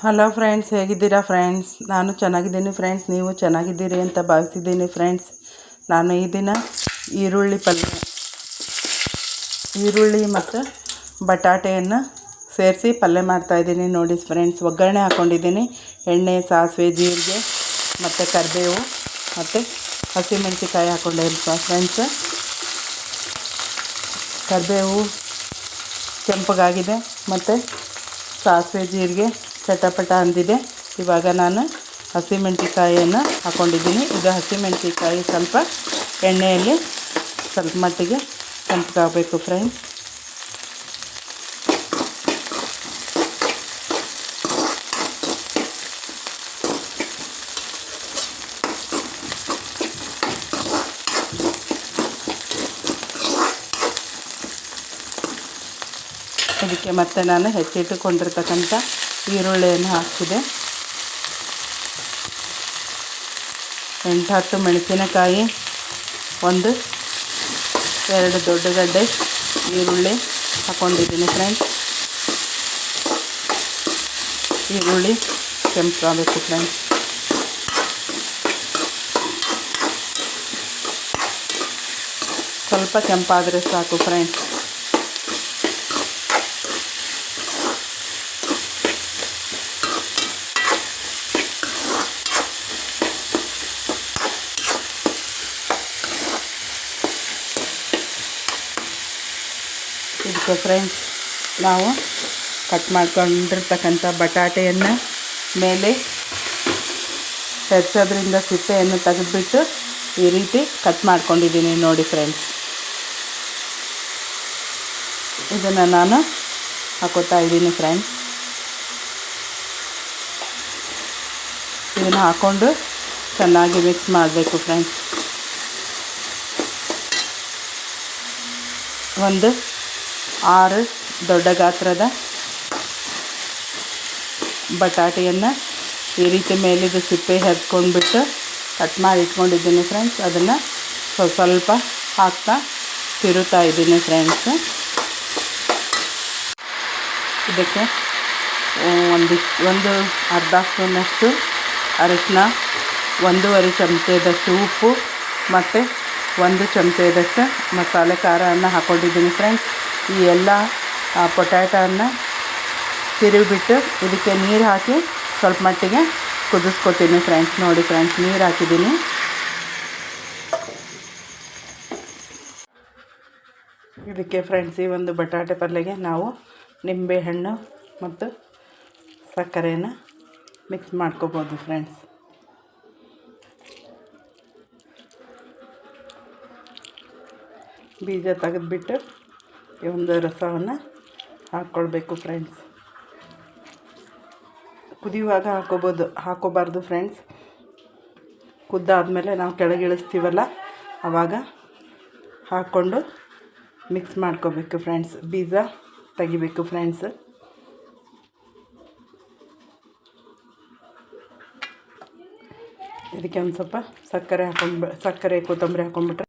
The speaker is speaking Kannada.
ಹಲೋ ಫ್ರೆಂಡ್ಸ್, ಹೇಗಿದ್ದೀರಾ ಫ್ರೆಂಡ್ಸ್? ನಾನು ಚೆನ್ನಾಗಿದ್ದೀನಿ ಫ್ರೆಂಡ್ಸ್. ನೀವು ಚೆನ್ನಾಗಿದ್ದೀರಿ ಅಂತ ಭಾವಿಸಿದ್ದೀನಿ ಫ್ರೆಂಡ್ಸ್. ನಾನು ಈ ದಿನ ಈರುಳ್ಳಿ ಮತ್ತು ಬಟಾಟೆಯನ್ನು ಸೇರಿಸಿ ಪಲ್ಯ ಮಾಡ್ತಾಯಿದ್ದೀನಿ ನೋಡಿ ಫ್ರೆಂಡ್ಸ್. ಒಗ್ಗರಣೆ ಹಾಕ್ಕೊಂಡಿದ್ದೀನಿ. ಎಣ್ಣೆ, ಸಾಸಿವೆ, ಜೀರಿಗೆ ಮತ್ತು ಕರಿಬೇವು ಮತ್ತು ಹಸಿಮೆಣಸಿಕಾಯಿ ಹಾಕ್ಕೊಂಡಿದ್ದೀನಿ ಫ್ರೆಂಡ್ಸ್. ಕರಿಬೇವು ಕೆಂಪಗಾಗಿದೆ ಮತ್ತು ಸಾಸಿವೆ ಜೀರಿಗೆ ಚಟಪಟ ಅಂದಿದೆ. ಇವಾಗ ನಾನು ಹಸಿಮೆಣಸಿಕಾಯಿಯನ್ನು ಹಾಕ್ಕೊಂಡಿದ್ದೀನಿ. ಈಗ ಹಸಿಮೆಣಸಿಕಾಯಿ ಸ್ವಲ್ಪ ಎಣ್ಣೆಯಲ್ಲಿ ಸ್ವಲ್ಪ ಮಟ್ಟಿಗೆ ಕೆಂಪಗಾಗಬೇಕು ಫ್ರೆಂಡ್ಸ್. ಇದಕ್ಕೆ ಮತ್ತೆ ನಾನು ಹೆಚ್ಚಿಟ್ಟುಕೊಂಡಿರ್ತಕ್ಕಂಥ ಈರುಳ್ಳಿಯನ್ನು ಹಾಕಿದೆ. 8-10 ಮೆಣಸಿನಕಾಯಿ, 1-2 ದೊಡ್ಡ ಗಡ್ಡೆ ಈರುಳ್ಳಿ ಹಾಕ್ಕೊಂಡಿದ್ದೀನಿ ಫ್ರೆಂಡ್ಸ್. ಈರುಳ್ಳಿ ಕೆಂಪಾಗಬೇಕು ಫ್ರೆಂಡ್ಸ್. ಸ್ವಲ್ಪ ಕೆಂಪಾದರೆ ಸಾಕು ಫ್ರೆಂಡ್ಸ್. ಇದಕ್ಕೆ ಫ್ರೆಂಡ್ಸ್ ನಾವು ಕಟ್ ಮಾಡ್ಕೊಂಡಿರ್ತಕ್ಕಂಥ ಬಟಾಟೆಯನ್ನು ಮೇಲೆ ಹೆಚ್ಚೋದ್ರಿಂದ ಸಿಪ್ಪೆಯನ್ನು ತೆಗೆದುಬಿಟ್ಟು ಈ ರೀತಿ ಕಟ್ ಮಾಡ್ಕೊಂಡಿದ್ದೀನಿ ನೋಡಿ ಫ್ರೆಂಡ್ಸ್. ಇದನ್ನು ನಾನು ಹಾಕೋತಾ ಇದ್ದೀನಿ ಫ್ರೆಂಡ್ಸ್. ಇದನ್ನು ಹಾಕ್ಕೊಂಡು ಚೆನ್ನಾಗಿ ಮಿಕ್ಸ್ ಮಾಡಬೇಕು ಫ್ರೆಂಡ್ಸ್. 6 ದೊಡ್ಡ ಗಾತ್ರದ ಬಟಾಟೆಯನ್ನು ಈ ರೀತಿ ಮೇಲಿದ್ದು ಸಿಪ್ಪೆ ಹೆರ್ಕೊಂಡ್ಬಿಟ್ಟು ಕಟ್ ಮಾಡಿ ಇಟ್ಕೊಂಡಿದ್ದೀನಿ ಫ್ರೆಂಡ್ಸ್. ಅದನ್ನು ಸ್ವಲ್ಪ ಹಾಕ್ತಾ ತಿರುತ್ತಾ ಇದ್ದೀನಿ ಫ್ರೆಂಡ್ಸ್. ಇದಕ್ಕೆ ಒಂದು ಅರ್ಧ ಸ್ಪೂನಷ್ಟು ಅರಿಶಿನ, 1.5 ಚಮಚದಷ್ಟು ಉಪ್ಪು ಮತ್ತು 1 ಚಮಚದಷ್ಟು ಮಸಾಲೆ ಖಾರವನ್ನು ಹಾಕ್ಕೊಂಡಿದ್ದೀನಿ ಫ್ರೆಂಡ್ಸ್. ಈ ಎಲ್ಲ ಪೊಟ್ಯಾಟೋವನ್ನು ತಿರುಗಿಬಿಟ್ಟು ಇದಕ್ಕೆ ನೀರು ಹಾಕಿ ಸ್ವಲ್ಪ ಮಟ್ಟಿಗೆ ಕುದಿಸ್ಕೊತೀನಿ ಫ್ರೆಂಡ್ಸ್. ನೋಡಿ ಫ್ರೆಂಡ್ಸ್, ನೀರು ಹಾಕಿದ್ದೀನಿ. ಇದಕ್ಕೆ ಫ್ರೆಂಡ್ಸ್ ಈ ಒಂದು ಬಟಾಟೆ ಪಲ್ಯಗೆ ನಾವು ನಿಂಬೆಹಣ್ಣು ಮತ್ತು ಸಕ್ಕರೆಯನ್ನು ಮಿಕ್ಸ್ ಮಾಡ್ಕೋಬೋದು ಫ್ರೆಂಡ್ಸ್. ಬೀಜ ತೆಗೆದುಬಿಟ್ಟು ಈ ಒಂದು ರಸವನ್ನು ಹಾಕ್ಕೊಳ್ಬೇಕು ಫ್ರೆಂಡ್ಸ್. ಕುದಿಯುವಾಗ ಹಾಕೋಬಾರ್ದು ಫ್ರೆಂಡ್ಸ್. ಕುದ್ದಾದಮೇಲೆ ನಾವು ಕೆಳಗಿಳಿಸ್ತೀವಲ್ಲ ಆವಾಗ ಹಾಕ್ಕೊಂಡು ಮಿಕ್ಸ್ ಮಾಡ್ಕೋಬೇಕು ಫ್ರೆಂಡ್ಸ್. ಬೀಜ ತೆಗಿಬೇಕು ಫ್ರೆಂಡ್ಸ್. ಇದಕ್ಕೆ ಒಂದು ಸ್ವಲ್ಪ ಸಕ್ಕರೆ ಕೊತ್ತಂಬರಿ ಹಾಕ್ಕೊಂಡ್ಬಿಟ್ರೆ